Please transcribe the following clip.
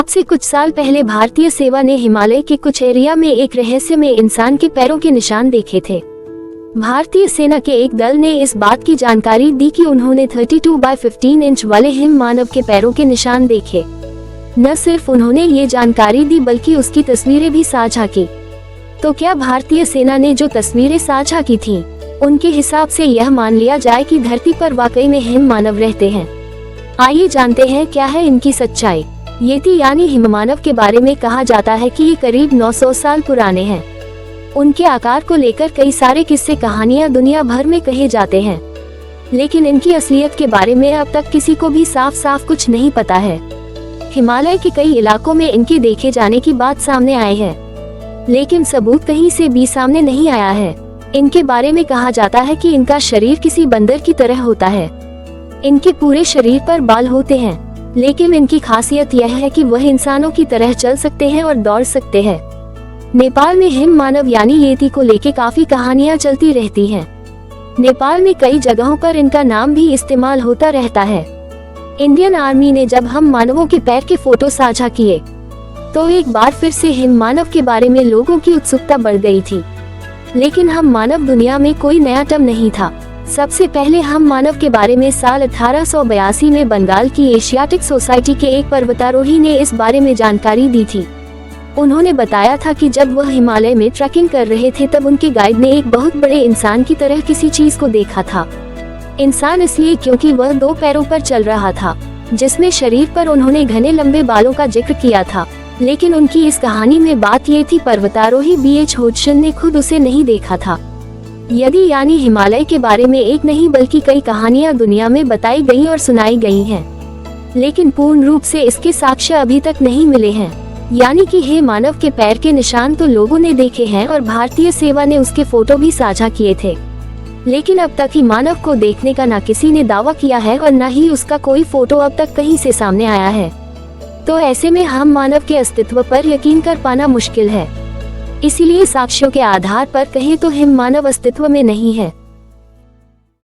आज से कुछ साल पहले भारतीय सेना ने हिमालय के कुछ एरिया में एक रहस्यमय इंसान के पैरों के निशान देखे थे। भारतीय सेना के एक दल ने इस बात की जानकारी दी कि उन्होंने 32 बाय 15 इंच वाले हिम मानव के पैरों के निशान देखे। न सिर्फ उन्होंने ये जानकारी दी बल्कि उसकी तस्वीरें भी साझा की। तो क्या भारतीय सेना ने जो तस्वीरें साझा की थीं, उनके हिसाब से यह मान लिया जाए कि धरती पर वाकई में हिम मानव रहते हैं? आइए जानते हैं क्या है इनकी सच्चाई। येती यानी हिममानव के बारे में कहा जाता है कि ये करीब 900 साल पुराने हैं। उनके आकार को लेकर कई सारे किस्से कहानियां दुनिया भर में कहे जाते हैं, लेकिन इनकी असलियत के बारे में अब तक किसी को भी साफ साफ कुछ नहीं पता है। हिमालय के कई इलाकों में इनके देखे जाने की बात सामने आई है, लेकिन सबूत कहीं से भी सामने नहीं आया है। इनके बारे में कहा जाता है कि इनका शरीर किसी बंदर की तरह होता है। इनके पूरे शरीर पर बाल होते हैं, लेकिन इनकी खासियत यह है कि वह इंसानों की तरह चल सकते हैं और दौड़ सकते हैं। नेपाल में हिम मानव यानी येती को लेके काफी कहानियां चलती रहती हैं। नेपाल में कई जगहों पर इनका नाम भी इस्तेमाल होता रहता है। इंडियन आर्मी ने जब हम मानवों के पैर के फोटो साझा किए, तो एक बार फिर से हिम मानव के बारे में लोगों की उत्सुकता बढ़ गई थी। लेकिन हम मानव दुनिया में कोई नया टर्म नहीं था। सबसे पहले हम मानव के बारे में साल 1882 में बंगाल की एशियाटिक सोसाइटी के एक पर्वतारोही ने इस बारे में जानकारी दी थी। उन्होंने बताया था कि जब वह हिमालय में ट्रैकिंग कर रहे थे तब उनके गाइड ने एक बहुत बड़े इंसान की तरह किसी चीज को देखा था। इंसान इसलिए क्योंकि वह 2 पैरों पर चल रहा था, जिसमें शरीर पर उन्होंने घने लंबे बालों का जिक्र किया था। लेकिन उनकी इस कहानी में बात ये थी, पर्वतारोही BH होड्सन ने खुद उसे नहीं देखा था। यदि यानी हिमालय के बारे में एक नहीं बल्कि कई कहानियां दुनिया में बताई गई और सुनाई गई हैं, लेकिन पूर्ण रूप से इसके साक्ष्य अभी तक नहीं मिले हैं। यानी कि हे मानव के पैर के निशान तो लोगों ने देखे हैं और भारतीय सेना ने उसके फोटो भी साझा किए थे, लेकिन अब तक ही मानव को देखने का ना किसी ने दावा किया है और न ही उसका कोई फोटो अब तक कहीं से सामने आया है। तो ऐसे में हम मानव के अस्तित्व पर यकीन कर पाना मुश्किल है। इसीलिए साक्ष्यों के आधार पर कहें तो हिम मानव अस्तित्व में नहीं है।